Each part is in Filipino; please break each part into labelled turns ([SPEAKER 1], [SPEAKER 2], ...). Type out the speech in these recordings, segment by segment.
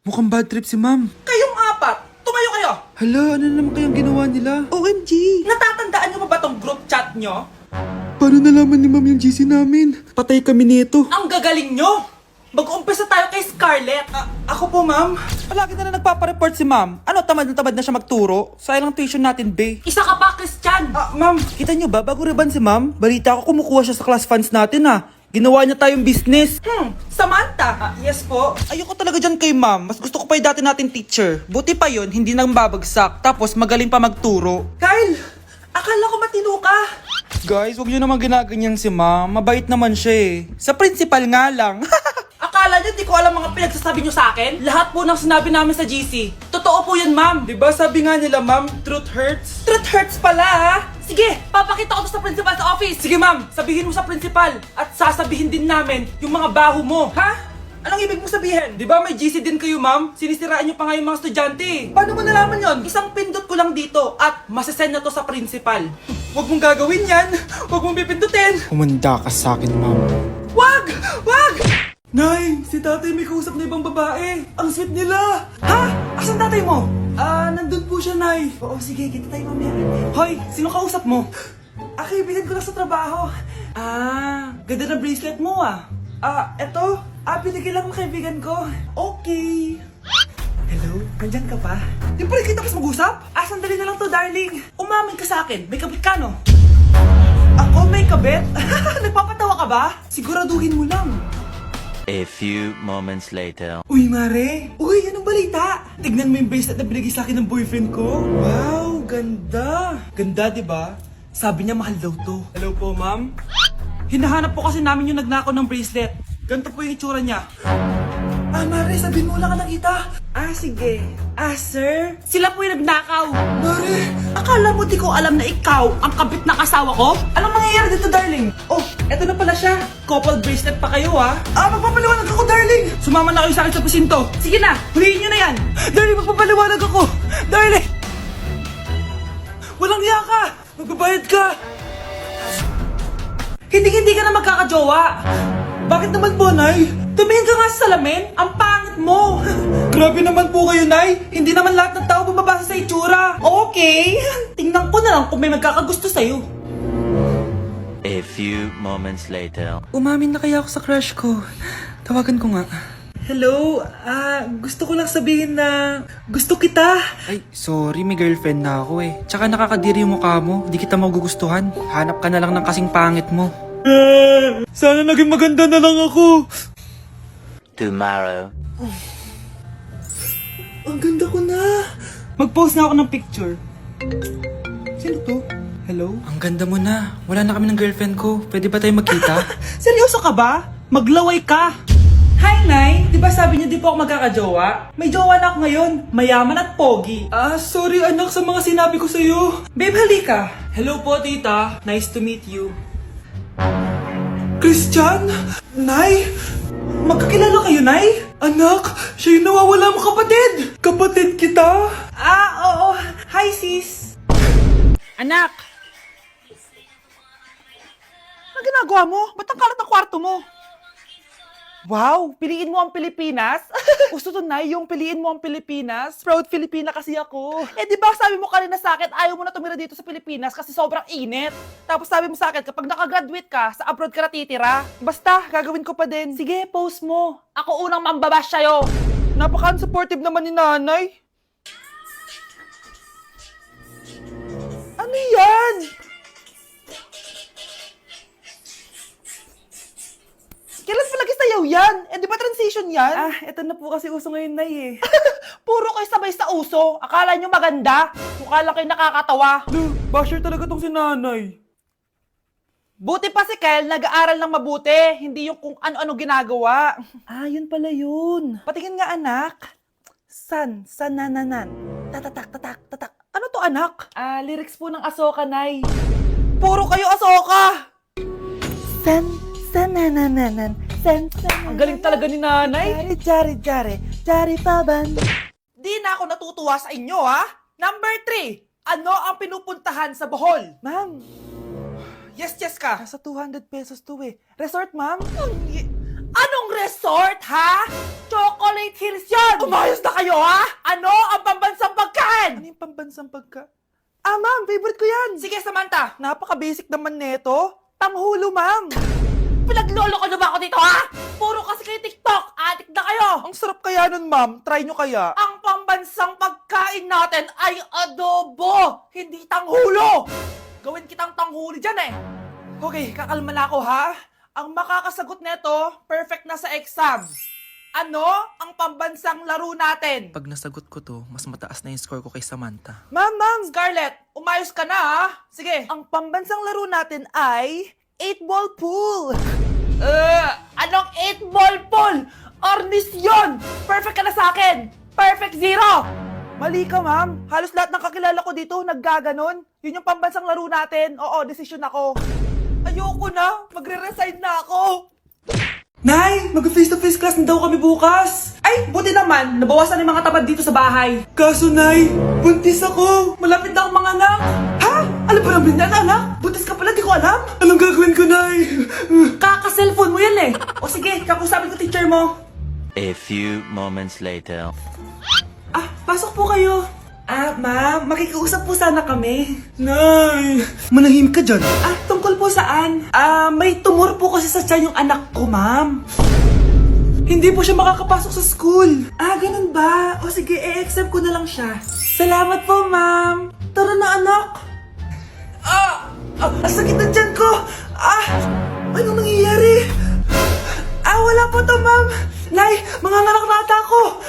[SPEAKER 1] Mukhang bad trip si ma'am.
[SPEAKER 2] Kayong apat, tumayo kayo!
[SPEAKER 1] Hala, ano na naman kayang ginawa nila?
[SPEAKER 2] OMG! Natatandaan nyo ba tong group chat nyo?
[SPEAKER 1] Paano nalaman ni ma'am yung GC namin? Patay kami nito.
[SPEAKER 2] Ang gagaling nyo! Mag-umpisa tayo kay Scarlett. Ako po, ma'am. Palagi na nagpapareport si ma'am. Ano, tamad na siya magturo? Sayang tuition natin, be. Isa ka pa, Christian! Ma'am, kita nyo ba, bago riban si ma'am, balita ko kumukuha siya sa class funds natin, Ginawa niya tayong business. Samantha! Yes po. Ayoko talaga dyan kay ma'am. Mas gusto ko pa yung dati natin teacher. Buti pa yon, hindi nang babagsak. Tapos magaling pa magturo. Kyle! Akala ko matino ka. Guys, huwag nyo naman ginaganyan si ma'am. Mabait naman siya eh. Sa principal nga lang. Akala nyo, di ko alam mga pinagsasabi nyo sa akin? Lahat po ng sinabi namin sa GC. Totoo po yan, ma'am. Diba sabi nga nila, ma'am, truth hurts? Truth hurts pala, ha? Sige, papakita ko to sa principal sa office. Sige, ma'am, sabihin mo sa principal. At sasabihin din namin yung mga baho mo. Ha? Anong ibig mo sabihin? Di ba may GC din kayo, ma'am? Sinisiraan nyo pa nga yung mga estudyante. Paano mo nalaman yon? Isang pindot ko lang dito at masasend na to sa principal. Huwag mong gagawin yan. Huwag mong pipindutin.
[SPEAKER 1] Humanda ka sa akin, ma'am.
[SPEAKER 2] Wag! Wag! Nay, si tatay may kausap na ibang babae. Ang sweet nila. Ha? Asan tatay mo? Nandun po siya, Nay. Oo, sige, kita tayo mamaya. Hoy, sino kausap mo? Kaibigan ko lang sa trabaho. Ganda na bracelet mo, eto. Binigyan lang ng kaibigan ko. Okay. Hello? Nandyan ka pa? Di pa rin kita mas mag-usap? Sandali na lang to, darling. Umamin ka sa akin. May kabit ka, no? Ako may kabit? Nagpapatawa ka ba? Siguraduhin mo lang.
[SPEAKER 3] A few moments later.
[SPEAKER 2] Uy, Mare! Uy, anong balita? Tignan mo yung bracelet na binigay sa akin ng boyfriend ko. Wow, ganda! Ganda, di ba? Sabi niya mahal daw to. Hello po, ma'am? Hinahanap po kasi namin yung nagnakaw ng bracelet. Ganito po yung itsura niya. Mare, sabihin mo lang ka nakita. Sige. Sir? Sila po yung nagnakaw. Mare! Akala mo di ko alam na ikaw ang kabit ng asawa ko? Anong mangyayari dito, darling? Oh, eto na pala siya. Couple bracelet pa kayo, magpapaliwanag ako, darling. Sumama na kayo sa akin sa presinto. Sige na, huliin nyo na yan. Darling, magpapaliwanag ako. Darling! Walang hiya ka. Magbabayad ka. Hindi ka na magkakajowa. Bakit naman po, Nay? Tumingin ka nga sa salamin. Ang pangit mo. Grabe naman po kayo, Nay. Hindi naman lahat ng tao bumabasa sa itsura. Okay. Tingnan ko na lang kung may magkakagusto sa'yo.
[SPEAKER 3] A few moments later.
[SPEAKER 2] Umamin na kaya ako sa crush ko. Tawagan ko nga. Hello? Gusto ko lang sabihin na gusto kita.
[SPEAKER 1] Ay, sorry, may girlfriend na ako eh. Tsaka nakakadiri yung mukha mo. Di kita magugustuhan. Hanap ka na lang ng kasing pangit mo.
[SPEAKER 2] Sana naging maganda na lang ako.
[SPEAKER 3] Tomorrow.
[SPEAKER 2] Ang ganda ko na. Mag-post na ako ng picture. Sino to? Hello?
[SPEAKER 1] Ang ganda mo na. Wala na kami ng girlfriend ko. Pwede ba tayo magkita?
[SPEAKER 2] Seryoso ka ba? Maglaway ka. Hi, Nay! Di ba sabi niyo di po ako magkakajowa? May jowa na ako ngayon. Mayaman at pogi. Sorry anak sa mga sinabi ko sa'yo. Babe, halika. Hello po, tita. Nice to meet you. Christian? Nay? Magkakilala kayo, Nay? Anak, siya yung nawawala mo kapatid. Kapatid kita? Oo. Hi, sis. Anak! Ano ginagawa mo? Ba't ang kalat ng kwarto mo? Wow! Piliin mo ang Pilipinas? Gusto to, Nay, yung piliin mo ang Pilipinas. Proud Filipina kasi ako. Di ba sabi mo kanina sa akin, ayaw mo na tumira dito sa Pilipinas kasi sobrang init. Tapos sabi mo sa akin, kapag nakagraduate ka, sa abroad ka na titira. Basta, gagawin ko pa din. Sige, post mo. Ako unang mambabash sa'yo. Napaka-supportive naman ni nanay. Ano yan? Kailan palagi sayaw yan? Di ba transition yan? Eto na po kasi uso ngayon, Nay eh. Puro kayo sabay sa uso. Akala nyo maganda. Mukha lang kayo nakakatawa. Basher talaga tong si nanay. Buti pa si Kel, nag-aaral ng mabuti. Hindi yung kung ano-ano ginagawa. Yun pala yun. Patingin nga, anak. Sanananan. Tatak. Ano to, anak? Lyrics po ng Asoka, Nay. Puro kayo Asoka! Sanananan. Ang galing talaga ni nanay. Jari paban. Di na ako natutuwa sa inyo, ha? Number 3. Ano ang pinupuntahan sa Bohol? Ma'am. Yes ka. Nasa 200 pesos to eh. Resort, ma'am? Anong resort, ha? Chocolate Hills yun! Umayos na kayo, ha? Ano ang pambansang pagkain? Ano yung pambansang pagkain? Ah, ma'am, favorite ko yan. Sige, Samantha. Napaka-basic naman neto. Tanghulo, ma'am. Pinaglolo ko na ba ako dito, ha? Puro kasi kayo TikTok. Adik na kayo. Ang sarap kaya nun, ma'am. Try nyo kaya. Ang pambansang pagkain natin ay adobo, hindi tanghulo. Gawin kitang tanghuli dyan, eh. Okay, kakalma na ako, ha? Ang makakasagot neto, perfect na sa exam. Ano ang pambansang laro natin?
[SPEAKER 1] Pag nasagot ko to, mas mataas na yung score ko kay Samantha.
[SPEAKER 2] Ma'am, Scarlett, umayos ka na, ha? Sige. Ang pambansang laro natin ay 8-ball pool. Anong 8-ball pool? Ornis yun! Perfect ka na sa akin! Perfect 0! Mali ka, ma'am. Halos lahat ng kakilala ko dito naggaganon. Yun yung pambansang laro natin. Oo, desisyon ako. Ayoko na. Magre-resign na ako. Nay, mag-face-to-face class na daw kami bukas. Ay, buti naman. Nabawasan yung mga tabad dito sa bahay. Kaso, Nay, buntis ako. Malapit na akong mga anak. Ha? Alam ba namin na, anak? Buntis ka pala, di ko alam. Anong gagawin ko, Nay? Kaka-cellphone mo yan, eh. O sige, kakusapin ko teacher mo.
[SPEAKER 3] A few moments later.
[SPEAKER 2] Ah, pasok po kayo. Ah, ma'am, makikiusap po sana kami. Nay, manahim ka dyan. Ah, tungkol po saan? Ah, may tumor po kasi sa tiyan yung anak ko, ma'am. Hindi po siya makakapasok sa school. Ah, ganun ba? O sige, i-exempt ko na lang siya. Salamat po, ma'am. Tara na, anak. Ang sakit ng tiyan ko. Anong nangyayari? Wala po to, ma'am. Nay, mga ngalak-rata ko.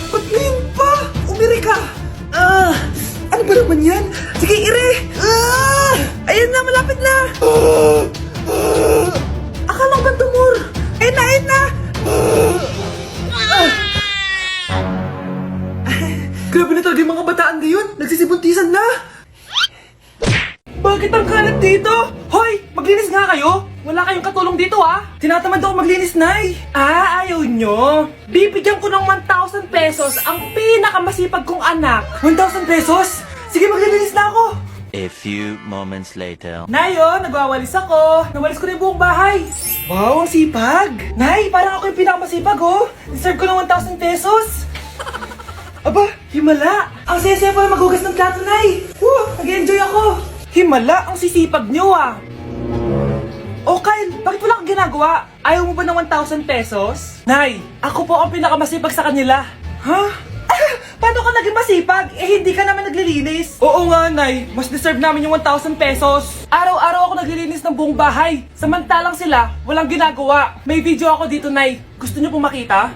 [SPEAKER 2] Ba't ngayon pa? Umiri ka. Ano ba naman yan? Sige, ire! Ayan na, malapit na! Akala ko ba tumor? Ayun na! Grabe na talaga yung mga bataan ngayon. Nagsisibuntisan na. Bakit ang kalat dito? Hoy, maglinis nga kayo. Wala kayong katulong dito, ha? Tinatamad ako maglinis, Nay. Ayaw nyo. Bibigyan ko ng 1,000 pesos ang pinakamasipag kong anak. 1,000 pesos? Sige, maglilinis na ako.
[SPEAKER 3] A few moments later.
[SPEAKER 2] Nay, nagwawalis ako. Nawalis ko na yung buong bahay. Wow, ang sipag. Nay, parang ako yung pinakamasipag, Deserve ko ng 1,000 pesos. Aba, himala. Ang saya-saya pa maghugas ng plato, Nay. Nag-enjoy ako. Himala, ang sisipag nyo, O Kyle, bakit wala kang ginagawa? Ayaw mo ba ng 1,000 pesos? Nay, ako po ang pinakamasipag sa kanila. Ha? Paano ka naging masipag? Hindi ka naman naglilinis. Oo nga, Nay. Mas deserve namin yung 1,000 pesos. Araw-araw ako naglilinis ng buong bahay. Samantalang sila, walang ginagawa. May video ako dito, Nay. Gusto niyo pong makita?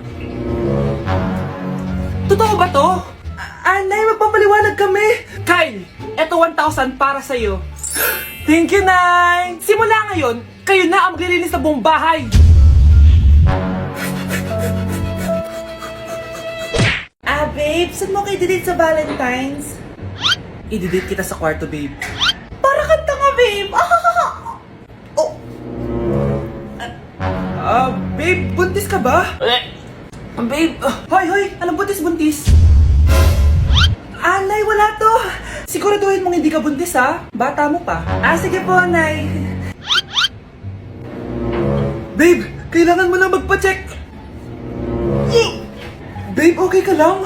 [SPEAKER 2] Totoo ba to? Nay, magpapaliwanag kami. Kyle, eto 1,000 para sa'yo. Thank you, Nay! Simula ngayon, kayo na ang maglilinis sa buong bahay! Babe, saan mo kayo delete sa Valentine's? I-delete kita sa kwarto, babe. Para kanta nga, babe! Babe, buntis ka ba? Babe, hoy! Anong buntis? Nay, wala to! Siguraduhin mong hindi ka buntis, ha? Bata mo pa. Sige po, Nay. Babe, kailangan mo na magpa-check. Babe, okay ka lang?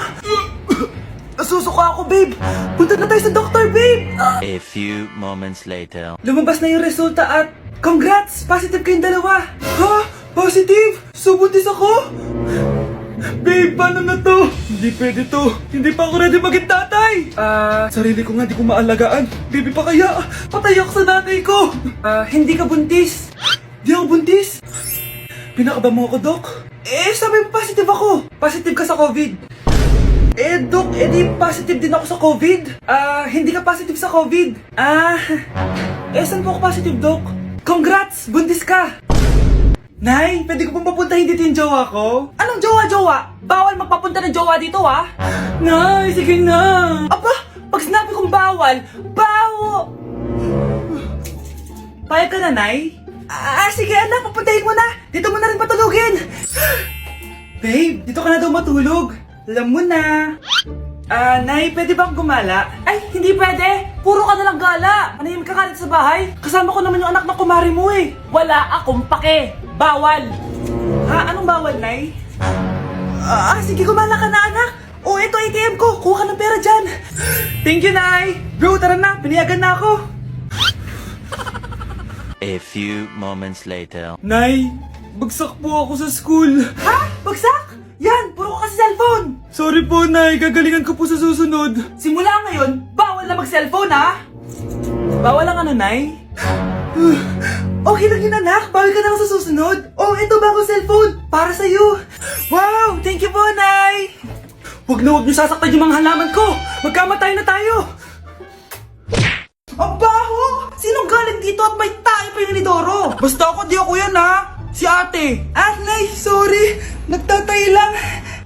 [SPEAKER 2] Nasusuka ako, babe. Punta na tayo sa doktor, babe.
[SPEAKER 3] A few moments later.
[SPEAKER 2] Lumabas na yung resulta at congrats! Positive kayong dalawa. Ha? Positive? So, buntis ako? Babe, paano na to? Hindi pwede to. Hindi pa ako ready maging tatay. Sarili ko nga di ko maalagaan. Baby pa kaya? Patay ako sa nanay ko. Hindi ka buntis. Di ako buntis? Pinakaba mo ako, Dok? Sabi mo positive ako. Positive ka sa COVID. Dok, di positive din ako sa COVID. Hindi ka positive sa COVID. Saan po ako positive, Dok? Congrats! Buntis ka! Nay, pwede ko pong papuntahin dito yung jowa ko? Anong jowa-jowa? Bawal magpapunta ng jowa dito, Nay, sige na. Aba, pag sinabi kong bawal, Payag ka na, Nay? Sige anak, papuntahin mo na. Dito mo na rin patulugin. Babe, dito ka na daw matulog. Alam mo na. Nay, pwede bang gumala? Ay, hindi pwede. Puro ka nalang gala. Manahimik ka dito sa bahay. Kasama ko naman yung anak ng kumari mo Wala akong pake. Bawal. Anong bawal, Nay? Sige, gumala ka na, anak. Ito ATM ko. Kuha ka ng pera dyan. Thank you, Nay. Bro, tara na. Piniyagan na ako.
[SPEAKER 3] A few moments later.
[SPEAKER 2] Nay, bagsak po ako sa school. Ha? Bagsak? Yan, puro ka kasi cellphone. Sorry po, Nay. Gagalingan ko po sa susunod. Simula ngayon, bawal na mag-cellphone, ha? Bawal lang ano, Nay? Okay lang yun, anak. Bawal ka na lang sa susunod. Ito bagong cellphone. Para sa'yo. Wow, thank you po, Nay. Huwag niyo sasaktan yung mga halaman ko. Magkamatay na tayo. Ang baho! Sinong galing dito at may tae pa yung inidoro? Basta ako, di ako yan, ha? Si ate. Nay, sorry. Nagtatay lang.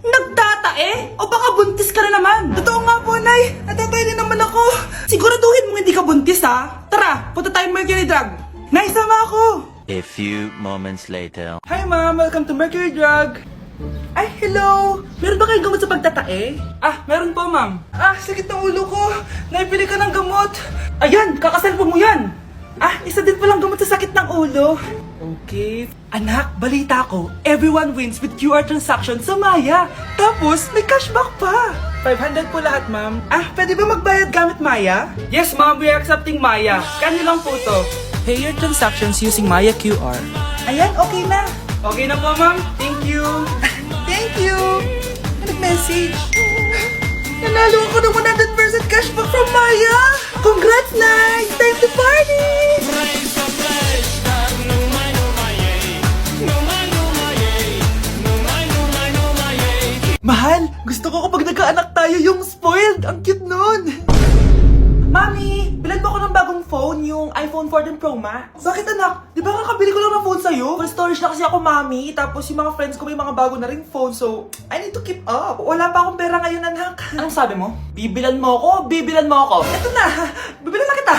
[SPEAKER 2] Nagtatae? O baka buntis ka na naman? Totoo nga po, Nay. Nagtatay din naman ako. Siguraduhin mo hindi ka buntis, ha? Tara, punta tayong Mercury Drug. Nay, sama ako.
[SPEAKER 3] A few moments later.
[SPEAKER 2] Hi, Ma'am. Welcome to Mercury Drug. Ay, hello! Meron ba kayong gamot sa pagtatae? Meron po, ma'am. Sakit ng ulo ko. Naipili ka ng gamot. Ayan, kakaselfon mo yan. Isa din palang gamot sa sakit ng ulo. Okay. Anak, balita ko, everyone wins with QR transaction sa Maya. Tapos, may cashback pa. 500 po lahat, ma'am. Pwede ba magbayad gamit Maya? Yes, ma'am. We are accepting Maya. Kanilang po to. Pay your transactions using Maya QR. Ayan, okay na. Okay na po, ma'am. Thank you. Thank you. Nag-message. Nanalo ako ng 100% cashback from Maya. Congrats, Nay. Time to party. Mahal, gusto ko kapag nagkaanak tayo yung spoiled. Ang cute nun. Mami, bilan mo ako ng bagong phone, yung iPhone 14 Pro Max. Bakit, anak? Di ba kakabili ko lang ng phone sa'yo? Full storage na kasi ako, Mami. Tapos yung mga friends ko may mga bago na ring phone, so I need to keep up. Wala pa akong pera ngayon, anak. Anong sabi mo? Bibilan mo ako? Bibilan mo ako? Eto na, bibilan na kita.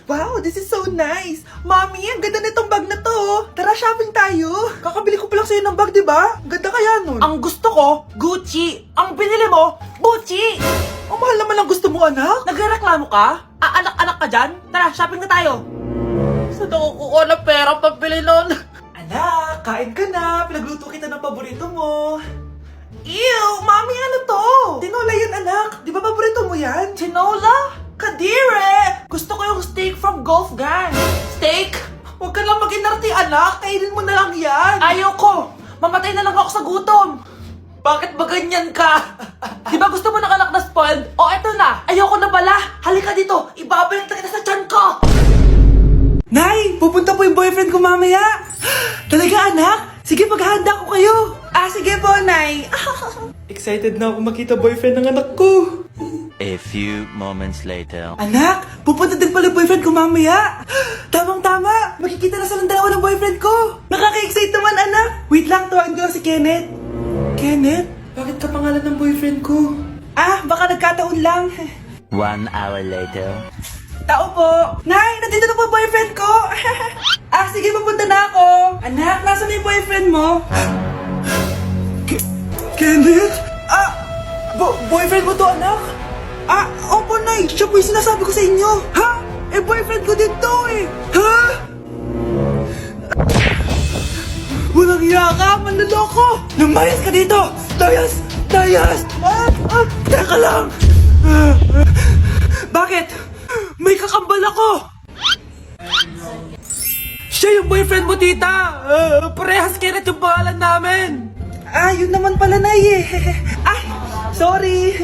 [SPEAKER 2] Wow, this is so nice. Mami, ang ganda nitong bag na to. Tara, shopping tayo. Kakabili ko pa lang sa'yo ng bag, di ba? Ang ganda kaya nun. Ang gusto ko, Gucci. Ang binili mo, Gucci. Ang mahal naman ang gusto mo, anak. Nagrereklamo ka? Anak-anak ka dyan? Tara, shopping na tayo. Saan ako kukuha ng pera pambili nun? Anak, kain ka na. Pinagluto kita ng paborito mo. Ew, Mami, ano to? Tinola yan, anak. Di ba paborito mo yan? Tinola? Kadire! Gusto ko yung steak from Golf Gang. Steak? Huwag ka lang mag-inarti, anak. Kainin mo na lang yan. Ayoko. Mamatay na lang ako sa gutom. Bakit ba ganyan ka? Di ba gusto mo ng anak na spoiled? Eto na. Ayoko na pala. Halika dito. Ibabalita kita sa tiyan ko. Nay, pupunta po yung boyfriend ko mamaya. Talaga, anak? Sige, paghahanda ko kayo. Sige po, Nay. Excited na ako makita boyfriend ng anak ko.
[SPEAKER 3] A few moments later.
[SPEAKER 2] Anak, pupunta din pala yung boyfriend ko mamaya. Tamang-tama. Makikita na sa dalawa ng boyfriend ko. Nakaka-excite naman, anak. Wait lang, tawagin ko si Kenneth. Kenneth? Bakit ka pangalan ng boyfriend ko? Baka nagkataon lang.
[SPEAKER 3] 1 hour later.
[SPEAKER 2] Tao po. Nay, nandito na po boyfriend ko. Sige, papunta na ako. Anak, nasa na yung boyfriend mo? Kenneth? Boyfriend mo to, anak? Opo, Nay. Siya po yung sinasabi ko sa inyo. Ha? Boyfriend ko din to eh. Ha? Walang hiya ka, manloloko! Lumayas ka dito! Layas! Layas! Teka lang! Bakit? May kakambal ako! Siya yung boyfriend mo, tita! Parehas Kenneth yung pangalan namin! Yun naman pala, Nay eh. Sorry!